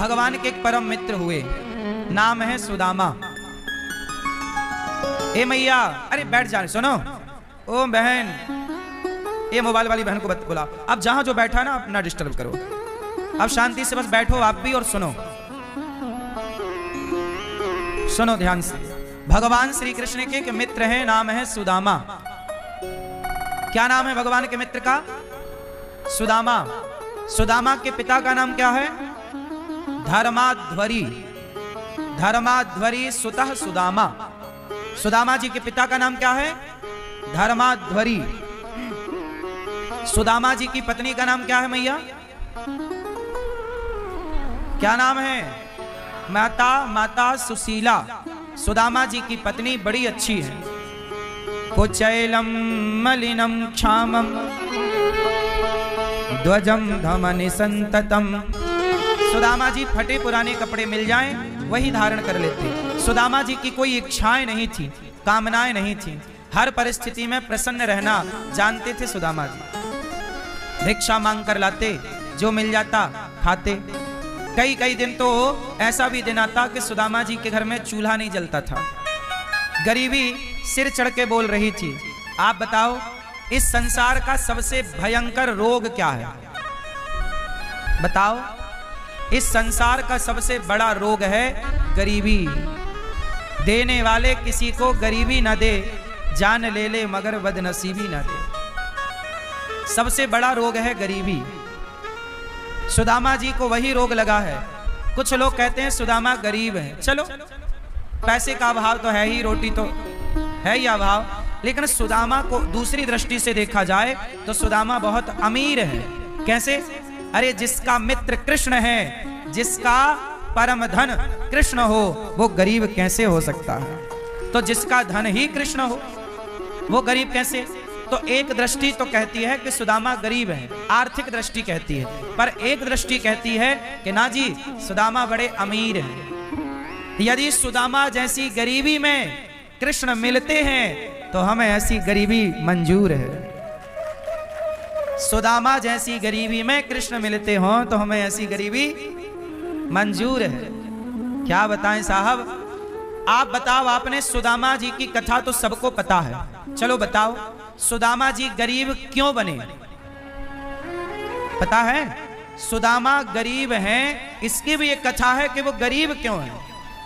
भगवान के एक परम मित्र हुए, नाम है सुदामा। ए मैया, अरे बैठ जा, सुनो। ओ बहन, ये मोबाइल वाली बहन को बुला। अब जहां जो बैठा ना, अपना डिस्टर्ब करो। अब शांति से बस बैठो आप भी और सुनो, सुनो ध्यान से। भगवान श्री कृष्ण के एक मित्र हैं, नाम है सुदामा। क्या नाम है भगवान के मित्र का? सुदामा। सुदामा के पिता का नाम क्या है? धर्माध्वरी। धर्माध्वरी सुतः सुदामा। सुदामा जी के पिता का नाम क्या है? धर्माध्वरी। सुदामा जी की पत्नी का नाम क्या है मैया? क्या नाम है? माता सुशीला। सुदामा जी की पत्नी बड़ी अच्छी है। कुचैलम मलिनम क्षामम ध्वजम धमनि संततम। सुदामा जी फटे पुराने कपड़े मिल जाएं वही धारण कर लेते। सुदामा जी की कोई इच्छाएं नहीं थी, कामनाएं नहीं थी, हर परिस्थिति में प्रसन्न रहना जानते थे सुदामा जी। भिक्षा मांग कर लाते, जो मिल जाता खाते। कई कई दिन तो ऐसा भी दिन आता कि सुदामा जी के घर में चूल्हा नहीं जलता था। गरीबी सिर चढ़ के बोल रही थी। आप बताओ, इस संसार का सबसे भयंकर रोग क्या है? बताओ, इस संसार का सबसे बड़ा रोग है गरीबी। देने वाले किसी को गरीबी न दे, जान ले ले मगर बदनसीबी न दे। सबसे बड़ा रोग है गरीबी। सुदामा जी को वही रोग लगा है। कुछ लोग कहते हैं सुदामा गरीब है, चलो पैसे का अभाव तो है ही, रोटी तो है ही अभाव, लेकिन सुदामा को दूसरी दृष्टि से देखा जाए तो सुदामा बहुत अमीर है। कैसे? अरे जिसका मित्र कृष्ण है, जिसका परम धन कृष्ण हो, वो गरीब कैसे हो सकता है? तो जिसका धन ही कृष्ण हो, वो गरीब कैसे? तो एक दृष्टि तो कहती है कि सुदामा गरीब है, आर्थिक दृष्टि कहती है, पर एक दृष्टि कहती है कि ना जी, सुदामा बड़े अमीर हैं। यदि सुदामा जैसी गरीबी में कृष्ण मिलते हैं तो हमें ऐसी गरीबी मंजूर है। सुदामा जैसी गरीबी में कृष्ण मिलते हो तो हमें ऐसी गरीबी मंजूर है। क्या बताएं साहब? आप बताओ, आपने सुदामा जी की कथा तो सबको पता है, चलो बताओ, सुदामा जी गरीब क्यों बने? पता है? सुदामा गरीब हैं, इसकी भी एक कथा है कि वो गरीब क्यों है।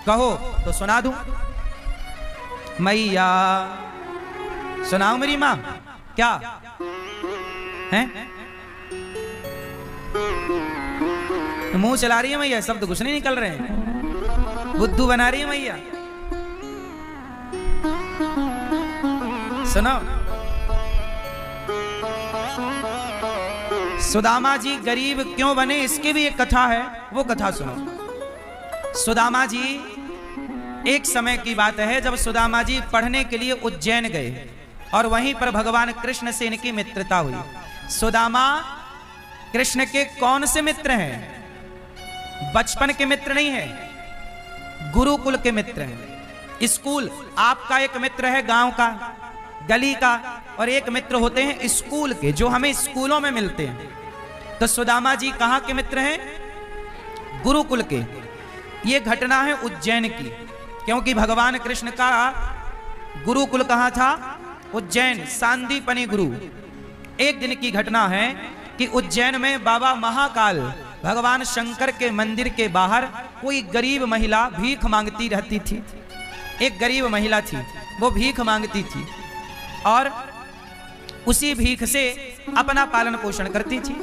कहो तो सुना दूं। मैया सुनाओ मेरी मां, क्या है? मुंह चला रही है मैया, शब्द कुछ नहीं निकल रहे हैं, बुद्धू बना रही है मैया। सुनो, सुदामा जी गरीब क्यों बने, इसकी भी एक कथा है, वो कथा सुनो। सुदामा जी, एक समय की बात है जब सुदामा जी पढ़ने के लिए उज्जैन गए और वहीं पर भगवान कृष्ण से इनकी मित्रता हुई। सुदामा कृष्ण के कौन से मित्र हैं? बचपन के मित्र नहीं है, गुरुकुल के मित्र हैं। स्कूल, आपका एक मित्र है गांव का, गली का, और एक मित्र होते हैं स्कूल के, जो हमें स्कूलों में मिलते हैं। तो सुदामा जी कहां के मित्र हैं? गुरुकुल के। ये घटना है उज्जैन की, क्योंकि भगवान कृष्ण का गुरुकुल कहां था? उज्जैन, सांदीपनि गुरु। एक दिन की घटना है कि उज्जैन में बाबा महाकाल भगवान शंकर के मंदिर के बाहर कोई गरीब महिला भीख मांगती रहती थी। एक गरीब महिला थी, वो भीख मांगती थी और उसी भीख से अपना पालन पोषण करती थी।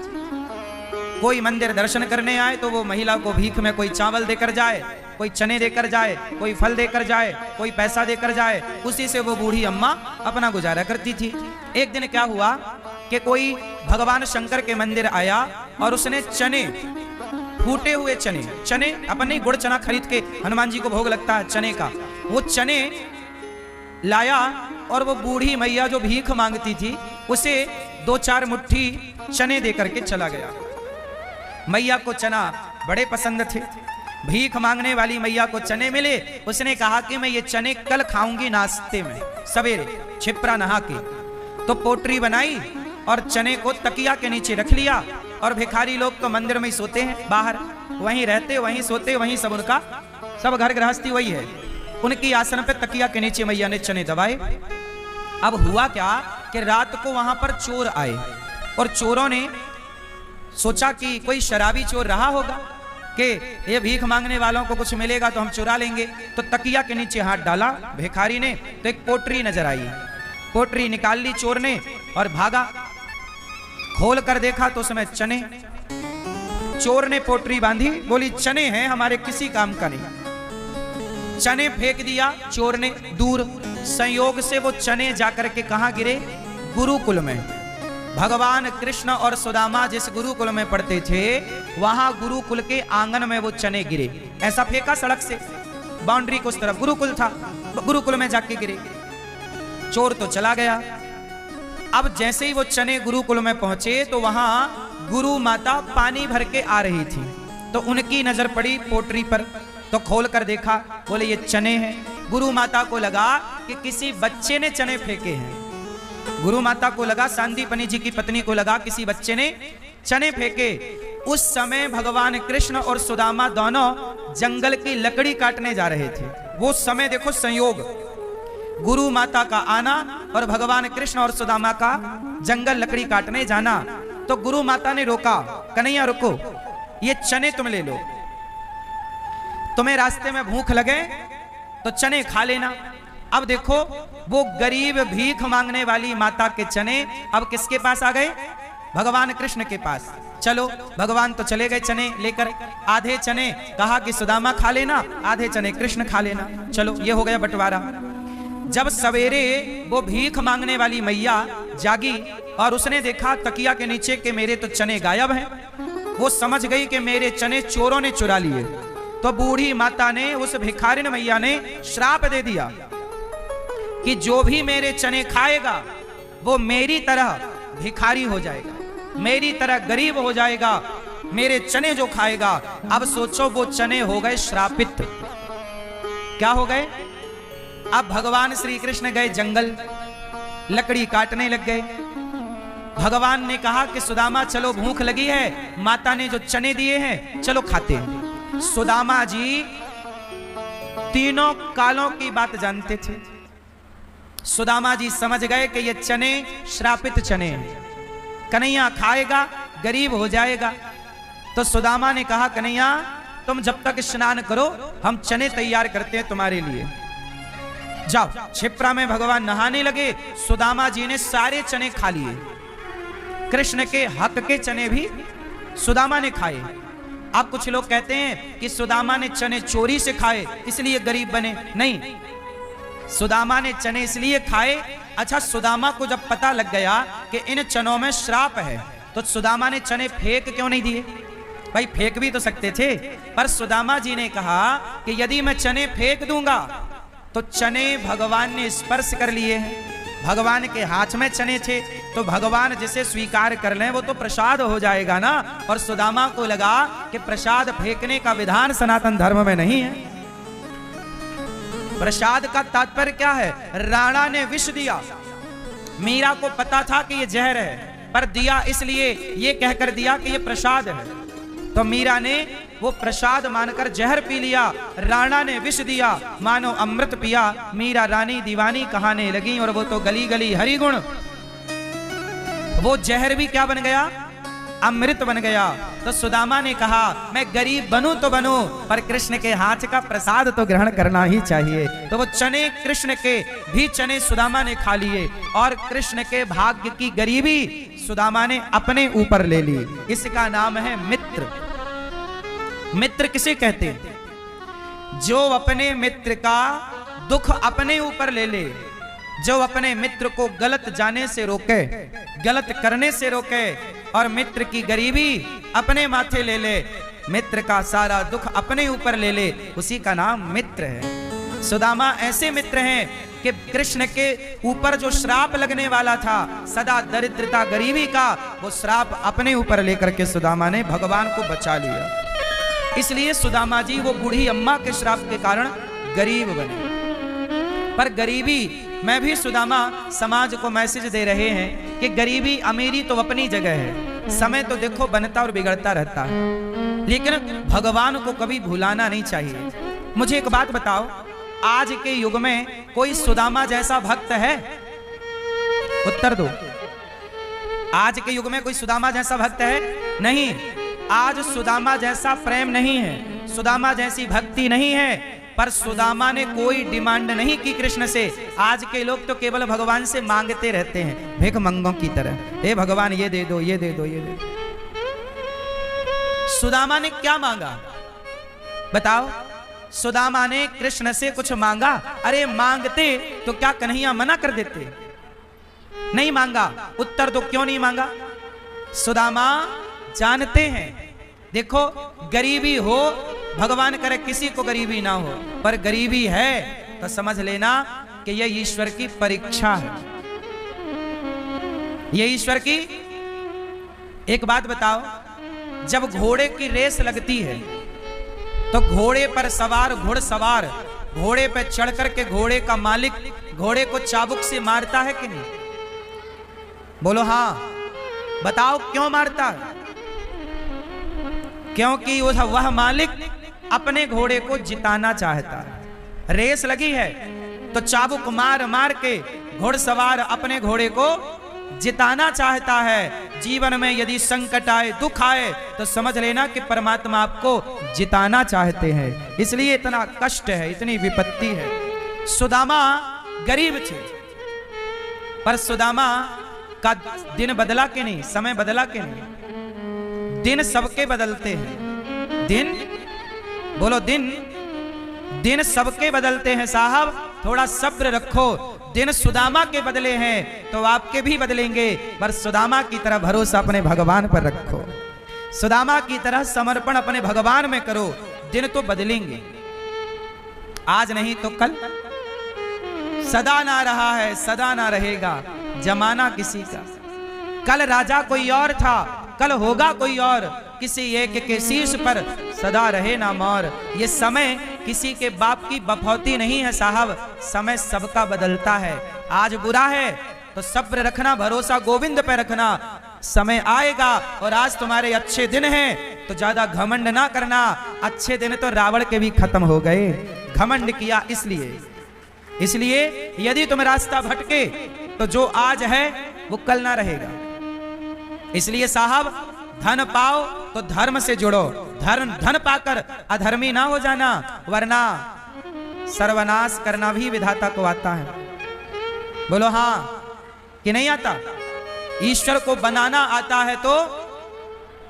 कोई मंदिर दर्शन करने आए तो वो महिला को भीख में कोई चावल देकर जाए, कोई चने देकर जाए, कोई फल देकर जाए, कोई पैसा देकर जाए, उसी से वो बूढ़ी अम्मा अपना गुजारा करती थी। एक दिन क्या हुआ कि कोई भगवान शंकर के मंदिर आया और उसने चने, फूटे हुए चने अपन गुड़ चना खरीद के, हनुमान जी को भोग लगता है चने का, वो चने लाया और वो बूढ़ी मैया जो भीख मांगती थी उसे 2-4 मुट्ठी चने देकर के चला गया। मैया को चना बड़े पसंद थे। भीख मांगने वाली मैया को चने मिले, उसने कहा कि मैं ये चने कल खाऊंगी नाश्ते में, सवेरे छिपरा नहा के। तो पोटरी बनाई और चने को तकिया के नीचे रख लिया। और भिखारी लोग तो मंदिर में ही सोते हैं, बाहर वहीं रहते, वहीं सोते, वहीं सब उनका सब घर गृहस्थी वही है। उनकी आसन पे तकिया के नीचे मैया ने चने दबाए। अब हुआ क्या कि रात को वहां पर चोर आए और चोरों ने सोचा कि कोई शराबी चोर रहा होगा कि ये भीख मांगने वालों को कुछ मिलेगा तो हम चुरा लेंगे। तो तकिया के नीचे हाथ डाला भिखारी ने तो एक पोटरी नजर आई। पोटरी निकाल ली चोर ने और भागा। खोल कर देखा तो उसमें चने। चोर ने पोटरी बांधी, बोली चने हैं, हमारे किसी काम का नहीं। चने फेंक दिया चोर ने दूर। संयोग से वो चने जाकर के कहां गिरे? गुरुकुल में। भगवान कृष्ण और सुदामा जिस गुरुकुल में पढ़ते थे वहां गुरुकुल के आंगन में वो चने गिरे। ऐसा फेंका सड़क से, बाउंड्री को उस तरफ गुरुकुल था, गुरुकुल में जाके गिरे। चोर तो चला गया। अब जैसे ही वो चने गुरुकुल में पहुंचे तो वहां गुरु माता पानी भर के आ रही थी। तो उनकी नजर पड़ी पोटरी पर, तो खोल कर देखा, बोले ये चने हैं। गुरु माता को लगा कि किसी बच्चे ने चने फेंके हैं। गुरु माता को लगा, सांदीपनी जी की पत्नी को लगा किसी बच्चे ने चने फेंके। उस समय भगवान कृष्ण और सुदामा दोनों जंगल की लकड़ी काटने जा रहे थे। वो समय देखो संयोग, गुरु माता का आना और भगवान कृष्ण और सुदामा का जंगल लकड़ी काटने जाना। तो गुरु माता ने रोका, कन्हैया रुको, ये चने तुम ले लो, तुम्हें रास्ते में भूख लगे तो चने खा लेना। अब देखो वो गरीब भीख मांगने वाली माता के चने अब किसके पास आ गए? भगवान कृष्ण के पास। चलो भगवान तो चले गए चने लेकर। आधे चने कहा कि सुदामा खा लेना, आधे चने कृष्ण खा लेना। चलो ये हो गया बंटवारा। जब सवेरे वो भीख मांगने वाली मैया जागी और उसने देखा तकिया के नीचे कि मेरे तो चने गायब हैं, वो समझ गई कि मेरे चने चोरों ने चुरा लिए। तो बूढ़ी माता ने, उस भिखारिन मैया ने श्राप दे दिया कि जो भी मेरे चने खाएगा वो मेरी तरह भिखारी हो जाएगा, मेरी तरह गरीब हो जाएगा, मेरे चने जो खाएगा। अब सोचो वो चने हो गए श्रापित। क्या हो गए? अब भगवान श्री कृष्ण गए जंगल, लकड़ी काटने लग गए। भगवान ने कहा कि सुदामा चलो भूख लगी है, माता ने जो चने दिए हैं चलो खाते हैं। सुदामा जी तीनों कालों की बात जानते थे। सुदामा जी समझ गए कि ये चने श्रापित चने हैं, कन्हैया खाएगा गरीब हो जाएगा। तो सुदामा ने कहा कन्हैया तुम जब तक स्नान करो हम चने तैयार करते हैं तुम्हारे लिए। जाओ। क्षिप्रा में भगवान नहाने लगे। सुदामा जी ने सारे चने खा लिए। कृष्ण के हक के चने भी सुदामा ने खाए। अब कुछ लोग कहते हैं कि सुदामा ने चने चोरी से खाए इसलिए गरीब बने। नहीं, सुदामा ने चने इसलिए खाए। अच्छा, सुदामा को जब पता लग गया कि इन चनों में श्राप है तो सुदामा ने चने फेंक क्यों नहीं दिए? भाई फेंक भी तो सकते थे, पर सुदामा जी ने कहा कि यदि मैं चने फेंक दूंगा तो चने भगवान ने स्पर्श कर लिए हैं, भगवान के हाथ में चने थे, तो भगवान जिसे स्वीकार कर लें वो तो प्रसाद हो जाएगा ना। और सुदामा को लगा कि प्रसाद फेंकने का विधान सनातन धर्म में नहीं है। प्रसाद का तात्पर्य क्या है? राणा ने विष दिया, मीरा को पता था कि ये जहर है, पर दिया इसलिए ये कहकर दिया कि ये प्रसाद है। तो मीरा ने वो प्रसाद मानकर जहर पी लिया। राणा ने विष दिया, मानो अमृत पिया। मीरा रानी दीवानी कहाने लगी और वो तो गली गली हरि गुण। वो जहर भी क्या बन गया? अमृत बन गया। तो सुदामा ने कहा मैं गरीब बनूं तो बनूं, पर कृष्ण के हाथ का प्रसाद तो ग्रहण करना ही चाहिए। तो वो चने कृष्ण के भी चने सुदामा ने खा लिए और कृष्ण के भाग्य की गरीबी सुदामा ने अपने ऊपर ले ली। इसका नाम है मित्र। मित्र किसे कहते हैं? जो अपने मित्र का दुख अपने ऊपर ले ले, जो अपने मित्र को गलत जाने से रोके, गलत करने से रोके और मित्र की गरीबी अपने माथे ले ले, मित्र का सारा दुख अपने ऊपर ले ले, उसी का नाम मित्र है। सुदामा ऐसे मित्र हैं कि कृष्ण के ऊपर जो श्राप लगने वाला था सदा दरिद्रता गरीबी का, वो श्राप अपने ऊपर लेकर के सुदामा ने भगवान को बचा लिया। इसलिए सुदामा जी वो बूढ़ी अम्मा के श्राप के कारण गरीब बने। पर गरीबी में भी सुदामा समाज को मैसेज दे रहे हैं कि गरीबी अमीरी तो अपनी जगह है, समय तो देखो बनता और बिगड़ता रहता है, लेकिन भगवान को कभी भुलाना नहीं चाहिए। मुझे एक बात बताओ, आज के युग में कोई सुदामा जैसा भक्त है? उत्तर दो। आज के युग में कोई सुदामा जैसा भक्त है? नहीं। आज सुदामा जैसा प्रेम नहीं है, सुदामा जैसी भक्ति नहीं है, पर सुदामा ने कोई डिमांड नहीं की कृष्ण से। आज के लोग तो केवल भगवान से मांगते रहते हैं, भिख मंगों की तरह, हे भगवान ये दे दो, ये दे दो, ये दे दो। सुदामा ने क्या मांगा बताओ? सुदामा ने कृष्ण से कुछ मांगा? अरे मांगते तो क्या कन्हैया मना कर देते? नहीं मांगा। उत्तर तो क्यों नहीं मांगा? सुदामा जानते हैं, देखो गरीबी हो, भगवान करे किसी को गरीबी ना हो, पर गरीबी है तो समझ लेना कि यह ईश्वर की परीक्षा है, यह ईश्वर की। एक बात बताओ, जब घोड़े की रेस लगती है तो घोड़े पर सवार घुड़सवार घोड़े पर चढ़ करके घोड़े का मालिक घोड़े को चाबुक से मारता है कि नहीं? बोलो हाँ। बताओ क्यों मारता है? क्योंकि वह मालिक अपने घोड़े को जिताना चाहता है। रेस लगी है तो चाबुक मार मार के घुड़सवार अपने घोड़े को जिताना चाहता है। जीवन में यदि संकट आए, दुख आए, तो समझ लेना कि परमात्मा आपको जिताना चाहते हैं, इसलिए इतना कष्ट है, इतनी विपत्ति है। सुदामा गरीब थे, पर सुदामा का दिन बदला कि नहीं? समय बदला कि नहीं? दिन सबके बदलते हैं। दिन बोलो, दिन सबके बदलते हैं साहब, थोड़ा सब्र रखो। दिन सुदामा के बदले हैं तो आपके भी बदलेंगे, पर सुदामा की तरह भरोसा अपने भगवान पर रखो, सुदामा की तरह समर्पण अपने भगवान में करो। दिन तो बदलेंगे, आज नहीं तो कल। सदा ना रहा है, सदा ना रहेगा, जमाना किसी का। कल राजा कोई और था, कल होगा कोई और, किसी एक के शीश पर सदा रहे ना मोर। ये समय किसी के बाप की बफौती नहीं है साहब, समय सबका बदलता है। आज बुरा है तो सब्र रखना, भरोसा गोविंद पे रखना, समय आएगा। और आज तुम्हारे अच्छे दिन हैं तो ज्यादा घमंड ना करना, अच्छे दिन तो रावण के भी खत्म हो गए, घमंड किया इसलिए यदि तुम रास्ता भटके तो जो आज है वो कल ना रहेगा। इसलिए साहब, धन पाओ तो धर्म से जुड़ो, धन पाकर अधर्मी ना हो जाना, वरना सर्वनाश करना भी विधाता को आता है। बोलो हाँ कि नहीं आता? ईश्वर को बनाना आता है तो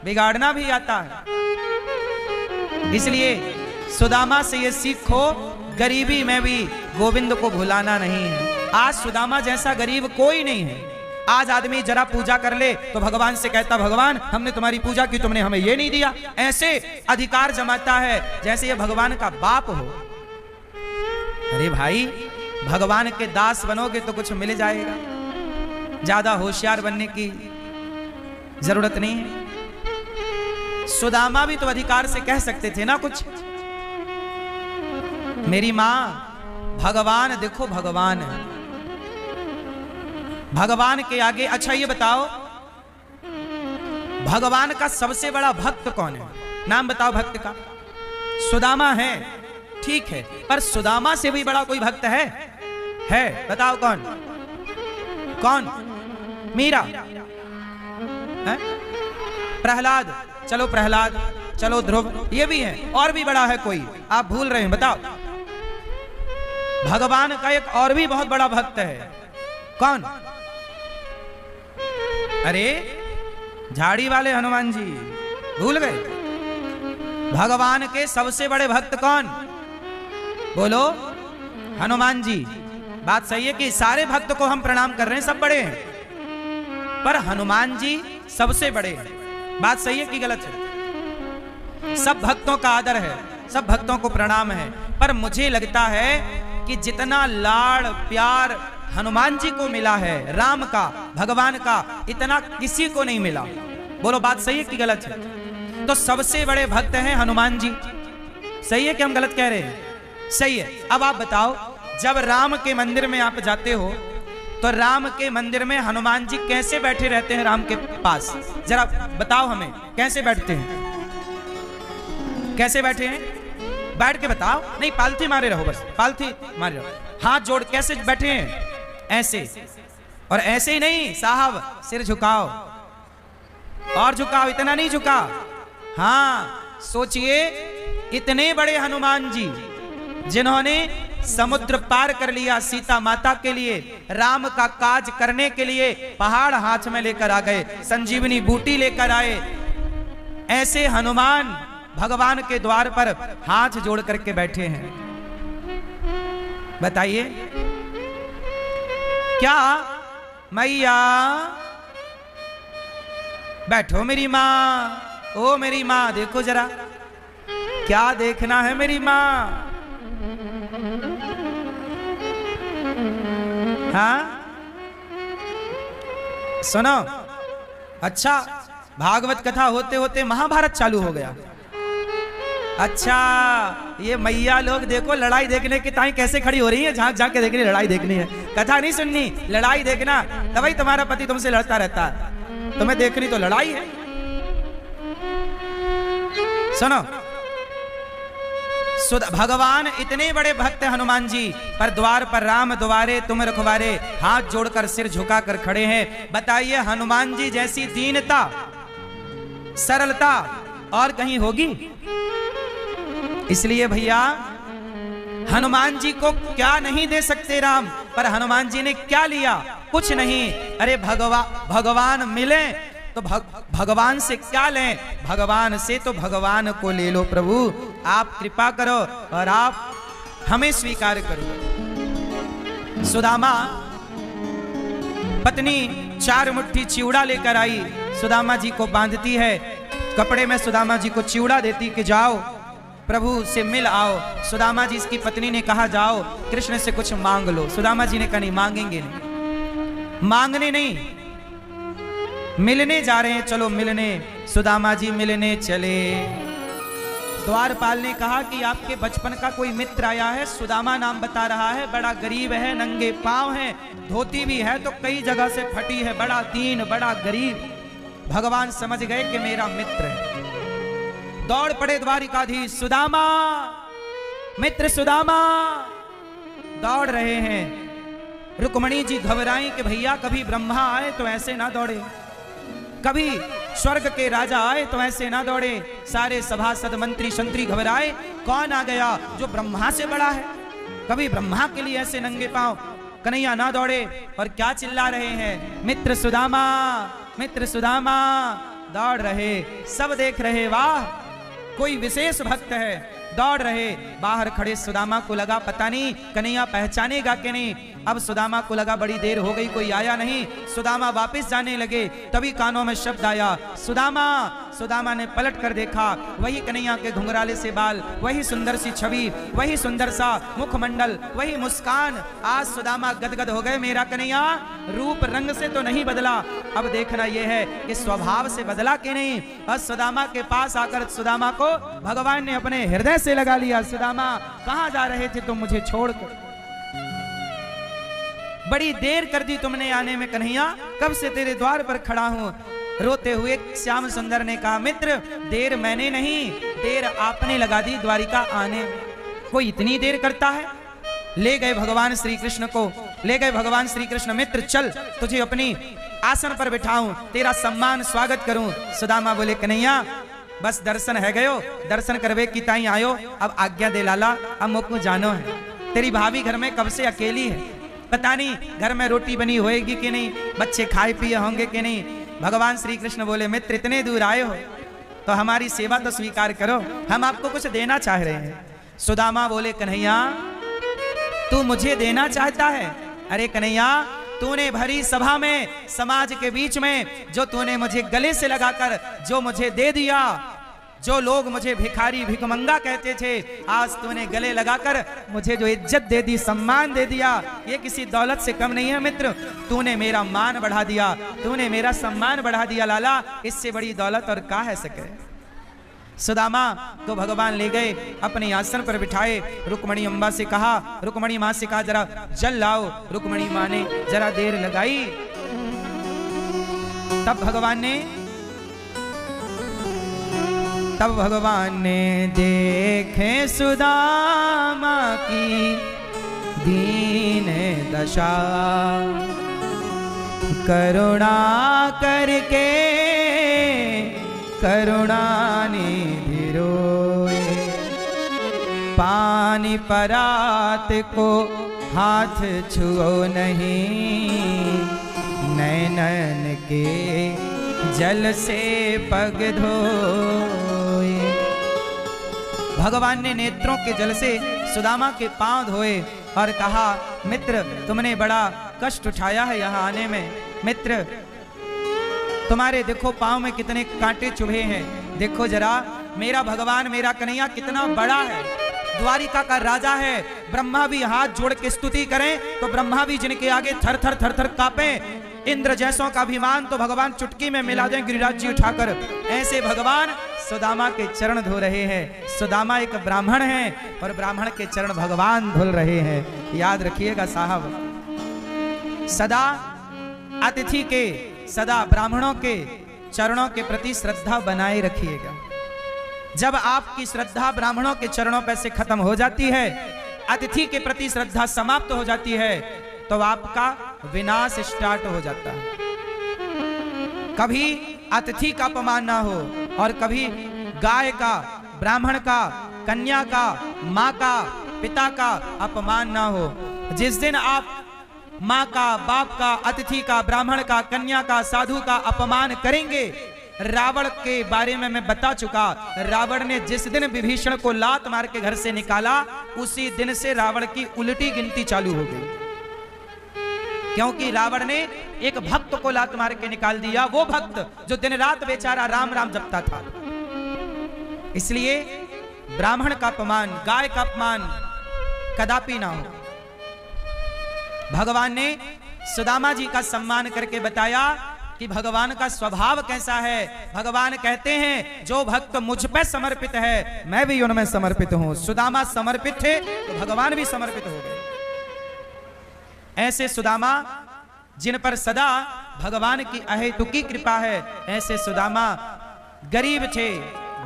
बिगाड़ना भी आता है। इसलिए सुदामा से ये सीखो, गरीबी में भी गोविंद को भुलाना नहीं है। आज सुदामा जैसा गरीब कोई नहीं है। आज आदमी जरा पूजा कर ले तो भगवान से कहता, भगवान हमने तुम्हारी पूजा की, तुमने हमें ये नहीं दिया। ऐसे अधिकार जमाता है जैसे ये भगवान का बाप हो। अरे भाई, भगवान के दास बनोगे तो कुछ मिल जाएगा, ज्यादा होशियार बनने की जरूरत नहीं है। सुदामा भी तो अधिकार से कह सकते थे ना कुछ। मेरी मां, भगवान देखो, भगवान है, भगवान के आगे। अच्छा ये बताओ, भगवान का सबसे बड़ा भक्त कौन है? नाम बताओ भक्त का। सुदामा है, ठीक है, पर सुदामा से भी बड़ा कोई भक्त है? बताओ कौन? कौन? मीरा है? प्रहलाद, चलो प्रहलाद, चलो ध्रुव, ये भी है। और भी बड़ा है कोई? आप भूल रहे हैं, बताओ। भगवान का एक और भी बहुत बड़ा भक्त है, कौन? अरे झाड़ी वाले हनुमान जी, भूल गए? भगवान के सबसे बड़े भक्त कौन? बोलो, हनुमान जी। बात सही है कि सारे भक्त को हम प्रणाम कर रहे हैं, सब बड़े हैं, पर हनुमान जी सबसे बड़े हैं। बात सही है कि गलत है? सब भक्तों का आदर है, सब भक्तों को प्रणाम है, पर मुझे लगता है कि जितना लाड़ प्यार हनुमान जी को मिला है, राम का, भगवान का, इतना किसी को नहीं मिला। बोलो बात सही है कि गलत है? तो सबसे बड़े भक्त हैं हनुमान जी। सही है कि हम गलत कह रहे हैं? सही है। अब आप बताओ, जब राम के मंदिर में आप जाते हो तो राम के मंदिर में हनुमान जी कैसे बैठे रहते हैं राम के पास? जरा बताओ हमें, कैसे बैठते हैं? कैसे बैठे हैं? बैठ के बताओ। नहीं, पालथी मारे रहो, बस पालथी मारे रहो। हाथ जोड़ कैसे बैठे हैं? ऐसे। और ऐसे ही नहीं साहब, सिर झुकाओ और झुकाओ, इतना नहीं झुका। हाँ, सोचिए, इतने बड़े हनुमान जी जिन्होंने समुद्र पार कर लिया सीता माता के लिए, राम का काज करने के लिए पहाड़ हाथ में लेकर आ गए, संजीवनी बूटी लेकर आए, ऐसे हनुमान भगवान के द्वार पर हाथ जोड़ करके बैठे हैं। बताइए, क्या मैया बैठो मेरी माँ, ओ मेरी माँ, देखो जरा क्या देखना है मेरी माँ। हाँ सुनो, अच्छा भागवत कथा होते होते महाभारत चालू हो गया। अच्छा, ये मैया लोग देखो लड़ाई देखने की ताई कैसे खड़ी हो रही है, झांक झांक के देखनी, लड़ाई देखनी है, कथा नहीं सुननी, लड़ाई देखना। तभी तुम्हारा पति तुमसे लड़ता रहता है, तुम्हें देखनी तो लड़ाई है। सुनो, भगवान इतने बड़े भक्त हनुमान जी, पर द्वार पर राम द्वारे तुम रखवारे, हाथ जोड़कर सिर झुकाकर खड़े हैं। बताइए, हनुमान जी जैसी दीनता सरलता और कहीं होगी? इसलिए भैया, हनुमान जी को क्या नहीं दे सकते राम, पर हनुमान जी ने क्या लिया? कुछ नहीं। अरे भगवान मिले तो भगवान से क्या लें? भगवान से तो भगवान को ले लो प्रभु, आप कृपा करो और आप हमें स्वीकार करो। सुदामा पत्नी 4 मुट्ठी चिवड़ा लेकर आई, सुदामा जी को बांधती है, कपड़े में सुदामा जी को चिवड़ा देती कि जाओ प्रभु से मिल आओ। सुदामा जी, इसकी पत्नी ने कहा जाओ कृष्ण से कुछ मांग लो। सुदामा जी ने कहा नहीं, मांगेंगे नहीं, मांगने नहीं, मिलने जा रहे हैं, चलो मिलने। सुदामा जी मिलने चले। द्वारपाल ने कहा कि आपके बचपन का कोई मित्र आया है, सुदामा नाम बता रहा है, बड़ा गरीब है, नंगे पांव है, धोती भी है तो कई जगह से फटी है, बड़ा दीन, बड़ा गरीब। भगवान समझ गए कि मेरा मित्र है। दौड़ पड़े द्वारिकाधीश, सुदामा, मित्र सुदामा, दौड़ रहे हैं। रुक्मणी जी घबराई कि भैया कभी ब्रह्मा आए तो ऐसे ना दौड़े, कभी स्वर्ग के राजा आए तो ऐसे ना दौड़े। सारे सभासद मंत्री शंत्री घबराए, कौन आ गया जो ब्रह्मा से बड़ा है, कभी ब्रह्मा के लिए ऐसे नंगे पांव। कन्हैया ना दौड़े और क्या चिल्ला रहे हैं, मित्र सुदामा, मित्र सुदामा। दौड़ रहे, सब देख रहे, वाह कोई विशेष भक्त है। दौड़ रहे, बाहर खड़े सुदामा को लगा पता नहीं कन्हैया पहचानेगा कि नहीं। अब सुदामा को लगा बड़ी देर हो गई, कोई आया नहीं। सुदामा वापस जाने लगे, तभी कानों में शब्द आया, सुदामा। सुदामा ने पलट कर देखा, वही कन्हैया के घुंघराले से बाल, वही सुंदर सी छवि, वही सुंदर सा मुखमंडल, वही मुस्कान। आज सुदामा गदगद हो गए, मेरा कन्हैया रूप रंग से तो नहीं बदला, अब देखना यह है कि स्वभाव से बदला कि नहीं। और सुदामा के पास आकर सुदामा को भगवान ने अपने हृदय से लगा लिया। सुदामा, कहां जा रहे थे तुम मुझे छोड़कर? बड़ी देर कर दी तुमने आने में कन्हैया, कब से तेरे द्वार पर खड़ा हूं। रोते हुए श्याम सुंदर ने कहा, मित्र देर मैंने नहीं, देर आपने लगा दी द्वारिका आने। कोई इतनी देर करता है? ले गए भगवान श्री कृष्ण को, ले गए भगवान श्री कृष्ण, मित्र चल तुझे अपनी आसन पर बिठाऊं, तेरा सम्मान स्वागत करूं। सुदामा बोले, कन्हैया बस दर्शन है गयो, दर्शन करवे की ताई आयो, अब आज्ञा दे लाला, अब मुझको जानो है। तेरी भाभी घर में कब से अकेली है, पता नहीं घर में रोटी बनी होएगी कि नहीं, बच्चे खाए पिए होंगे कि नहीं। भगवान श्री कृष्ण बोले, मित्र इतने दूर आए हो तो हमारी सेवा तो स्वीकार करो, हम आपको कुछ देना चाह रहे हैं। सुदामा बोले, कन्हैया तू मुझे देना चाहता है? अरे कन्हैया, तूने भरी सभा में, समाज के बीच में, जो तूने मुझे गले से लगाकर जो मुझे दे दिया, जो लोग मुझे भिखारी भिखमंगा कहते थे, आज तूने गले लगाकर मुझे जो इज्जत दे दी, सम्मान दे दिया, ये किसी दौलत से कम नहीं है मित्र। तूने मेरा मान बढ़ा दिया, तूने मेरा सम्मान बढ़ा दिया लाला, इससे बड़ी दौलत और क्या है सके। सुदामा को भगवान ले गए, अपने आसन पर बिठाए। रुक्मणी अम्बा से कहा, रुक्मणी माँ से कहा जरा जल लाओ। रुक्मणी माँ ने जरा देर लगाई, तब भगवान ने देखे सुदामा की दीन दशा, करुणा करके करुणानिधि रोए। पानी परात को हाथ छुओ नहीं, नैनन के जल से पग धोए। भगवान ने नेत्रों के जल से सुदामा के पांव धोए और कहा, मित्र तुमने बड़ा कष्ट उठाया है यहाँ आने में। मित्र तुम्हारे देखो पांव में कितने कांटे चुभे हैं। देखो जरा मेरा भगवान, मेरा कन्हैया कितना बड़ा है, द्वारिका का राजा है। ब्रह्मा भी हाथ जोड़ के स्तुति करें तो ब्रह्मा भी जिनके आगे थर थर थर थर कांपे। इंद्र जैसों का अभिमान तो भगवान चुटकी में मिला दें गिरिराज जी उठाकर। ऐसे भगवान सुदामा के चरण धो रहे हैं। सुदामा एक ब्राह्मण है और ब्राह्मण के चरण भगवान धुल रहे हैं। याद रखिएगा साहब, सदा अतिथि के, सदा ब्राह्मणों के चरणों के प्रति श्रद्धा बनाए रखिएगा। जब आपकी श्रद्धा ब्राह्मणों के चरणों पर से खत्म हो जाती है, अतिथि के प्रति श्रद्धा समाप्त हो जाती है, तो आपका विनाश स्टार्ट हो जाता है। कभी अतिथि का अपमान ना हो और कभी गाय का, ब्राह्मण का, कन्या का, माँ का, पिता का अपमान ना हो। जिस दिन आप माँ का, बाप का, अतिथि का, ब्राह्मण का, कन्या का, साधु का अपमान करेंगे, रावण के बारे में मैं बता चुका। रावण ने जिस दिन विभीषण को लात मार के घर से निकाला, उसी दिन से रावण की उल्टी गिनती चालू हो गई, क्योंकि रावण ने एक भक्त को लात मार के निकाल दिया, वो भक्त जो दिन रात बेचारा राम राम जपता था। इसलिए ब्राह्मण का अपमान, गाय का अपमान कदापि ना हो। भगवान ने सुदामा जी का सम्मान करके बताया कि भगवान का स्वभाव कैसा है। भगवान कहते हैं जो भक्त मुझ पे समर्पित है, मैं भी उनमें समर्पित हूं। सुदामा समर्पित थे तो भगवान भी समर्पित हो गए। ऐसे सुदामा जिन पर सदा भगवान की अहेतुकी कृपा है, ऐसे सुदामा गरीब थे,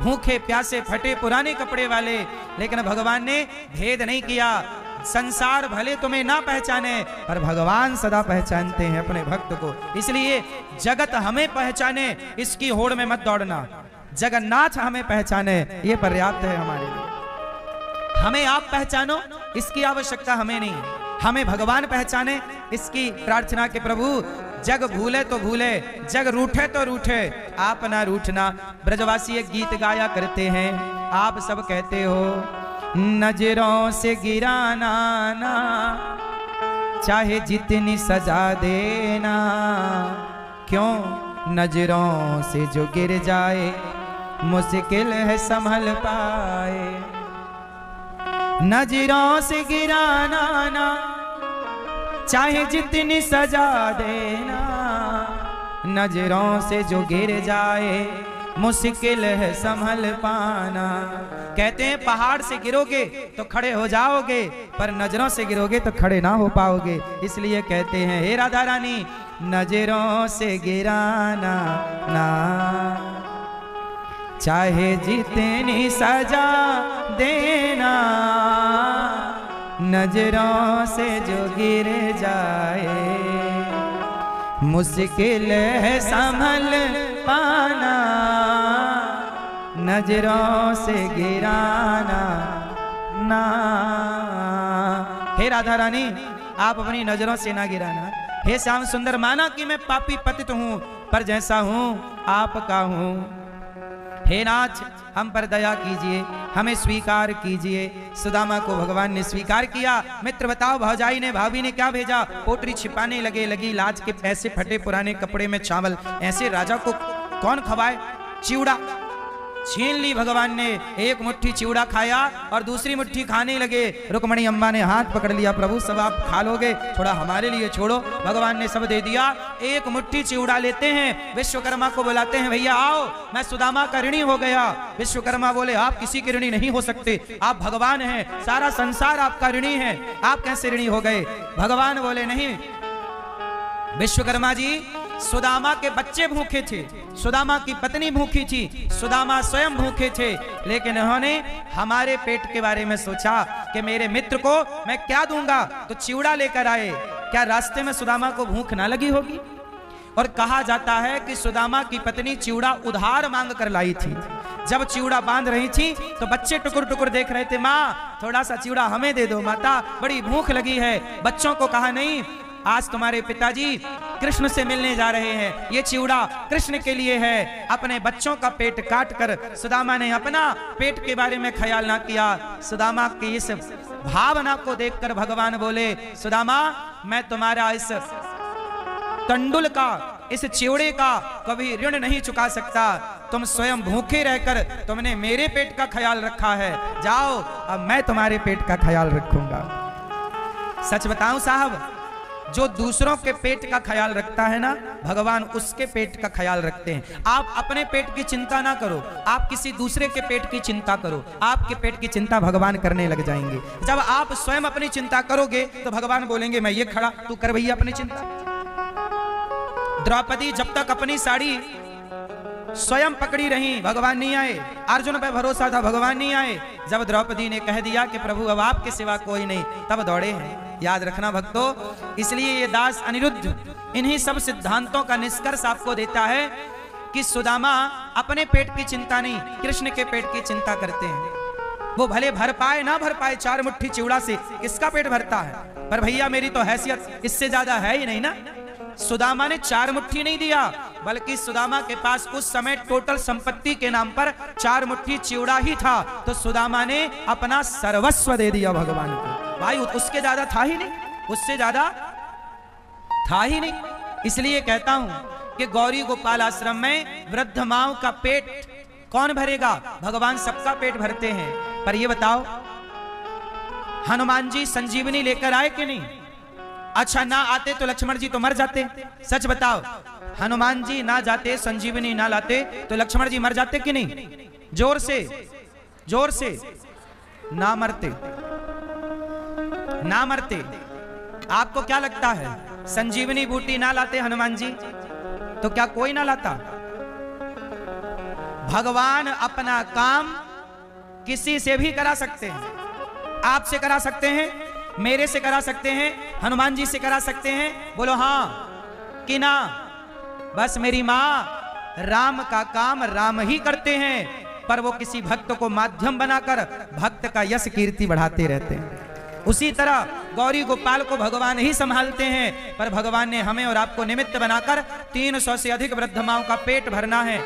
भूखे प्यासे, फटे पुराने कपड़े वाले, लेकिन भगवान ने भेद नहीं किया। संसार भले तुम्हें ना पहचाने, पर भगवान सदा पहचानते हैं अपने भक्त को। इसलिए जगत हमें पहचाने, इसकी होड़ में मत दौड़ना। जगन्नाथ हमें पहचाने, ये पर्याप्त है हमारे लिए। हमें आप पहचानो, इसकी आवश्यकता हमें नहीं है। हमें भगवान पहचाने, इसकी प्रार्थना के प्रभु जग भूले तो भूले, जग रूठे तो रूठे, आप ना रूठना। ब्रजवासी एक गीत गाया करते हैं, आप सब कहते हो नजरों से गिराना ना, चाहे जितनी सजा देना, क्यों नजरों से जो गिर जाए मुश्किल है संभल पाए। नजरों से गिराना ना, चाहे जितनी सजा देना, नजरों से जो गिर जाए मुश्किल है संभल पाना। कहते हैं पहाड़ से गिरोगे तो खड़े हो जाओगे, पर नजरों से गिरोगे तो खड़े ना हो पाओगे। इसलिए कहते हैं हे राधा रानी, नजरों से गिराना ना, चाहे जितनी सजा देना, नजरों से जो गिर जाए मुश्किल है संभल पाना। नजरों से गिराना ना। हे राधा रानी, आप अपनी नजरों से ना गिराना। हे श्याम सुंदर, माना कि मैं पापी पतित हूं, पर जैसा हूं आपका हूं। हे नाथ, हम पर दया कीजिए, हमें स्वीकार कीजिए। सुदामा को भगवान ने स्वीकार किया। मित्र बताओ, भौजाई ने, भाभी ने क्या भेजा? पोटरी छिपाने लगी लाज के, ऐसे फटे पुराने कपड़े में चावल। ऐसे राजा को कौन खवाए? चिवड़ा, छीन ली भगवान ने। एक मुट्ठी चिवड़ा खाया और दूसरी मुट्ठी खाने लगे। रुक्मणी अम्मा ने हाथ पकड़ लिया, प्रभु सब आप खा लोगे, थोड़ा हमारे लिए छोड़ो। भगवान ने सब दे दिया। एक मुट्ठी चिवड़ा लेते हैं, विश्वकर्मा को बुलाते हैं, भैया आओ, मैं सुदामा का ऋणी हो गया। विश्वकर्मा बोले आप किसी के ऋणी नहीं हो सकते, आप भगवान हैं, सारा संसार आपका ऋणी है, आप कैसे ऋणी हो गए? भगवान बोले नहीं विश्वकर्मा जी, सुदामा के बच्चे भूखे थे, सुदामा की पत्नी भूखी थी, सुदामा स्वयं भूखे थे, लेकिन उन्होंने हमारे पेट के बारे में सोचा कि मेरे मित्र को मैं क्या दूंगा, तो चिवड़ा लेकर आए। क्या रास्ते में सुदामा को भूख ना लगी होगी? और कहा जाता है कि सुदामा की पत्नी चिवड़ा उधार मांग कर लाई थी। जब चिवड़ा बांध रही थी तो बच्चे टुकुर टुकुर देख रहे थे, माँ थोड़ा सा चिवड़ा हमें दे दो, माता बड़ी भूख लगी है। बच्चों को कहा नहीं, आज तुम्हारे पिताजी कृष्ण से मिलने जा रहे हैं, ये चिवड़ा कृष्ण के लिए है। अपने बच्चों का पेट काट कर सुदामा ने अपना पेट के बारे में ख्याल ना किया। सुदामा की इस भावना को देखकर भगवान बोले, सुदामा मैं तुम्हारा इस तंडुल का, इस चिवड़े का कभी ऋण नहीं चुका सकता। तुम स्वयं भूखे रहकर तुमने मेरे पेट का ख्याल रखा है, जाओ अब मैं तुम्हारे पेट का ख्याल रखूंगा। सच बताऊं साहब, जो दूसरों के पेट का ख्याल रखता है ना, भगवान उसके पेट का ख्याल रखते हैं। आप अपने पेट की चिंता ना करो, आप किसी दूसरे के पेट की चिंता करो, आपके पेट की चिंता भगवान करने लग जाएंगे। जब आप स्वयं अपनी चिंता करोगे तो भगवान बोलेंगे मैं ये खड़ा, तू कर भैया अपनी चिंता। द्रौपदी जब तक अपनी साड़ी स्वयं पकड़ी रही, भगवान नहीं आए। अर्जुन पे भरोसा था, भगवान नहीं आए। जब द्रौपदी ने कह दिया कि प्रभु अब आपके सिवा कोई नहीं, तब दौड़े हैं। याद रखना भक्तों, इसलिए ये दास अनिरुद्ध इन्हीं सब सिद्धांतों का निष्कर्ष आपको देता है कि सुदामा अपने पेट की चिंता नहीं, कृष्ण के पेट की चिंता करते हैं। वो भले भर पाए ना भर पाए, 4 मुट्ठी चिवड़ा से किसका पेट भरता है? पर भैया मेरी तो हैसियत इससे ज्यादा है ही नहीं ना। सुदामा ने 4 मुट्ठी नहीं दिया, बल्कि सुदामा के पास उस समय टोटल संपत्ति के नाम पर 4 मुट्ठी चिवड़ा ही था। तो सुदामा ने अपना सर्वस्व दे दिया भगवान को। भाई उसके ज्यादा था ही नहीं, उससे ज्यादा था ही नहीं। इसलिए कहता हूं कि गौरी गोपाल आश्रम में वृद्ध माओ का पेट कौन भरेगा? भगवान सबका पेट भरते हैं। पर ये बताओ, हनुमान जी संजीवनी लेकर आए कि नहीं? अच्छा ना आते तो लक्ष्मण जी तो मर जाते। सच बताओ, हनुमान जी ना जाते, संजीवनी ना लाते तो लक्ष्मण जी मर जाते कि नहीं? जोर से, जोर से। ना मरते, ना मरते। आपको क्या लगता है, संजीवनी बूटी ना लाते हनुमान जी तो क्या कोई ना लाता? भगवान अपना काम किसी से भी करा सकते हैं। आपसे करा सकते हैं, मेरे से करा सकते हैं, हनुमान जी से करा सकते हैं। बोलो हां कि ना? बस मेरी मां राम का काम राम ही करते हैं, पर वो किसी भक्त को माध्यम बनाकर भक्त का यश कीर्ति बढ़ाते रहते हैं। उसी तरह गौरी गोपाल को भगवान ही संभालते हैं, पर भगवान ने हमें और आपको निमित्त बनाकर 300 से अधिक वृद्ध माओं का पेट भरना है।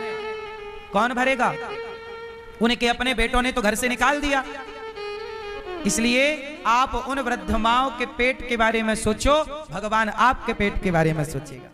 कौन भरेगा? उनके अपने बेटों ने तो घर से निकाल दिया। इसलिए आप उन वृद्ध माओं के पेट के बारे में सोचो, भगवान आपके पेट के बारे में सोचेगा।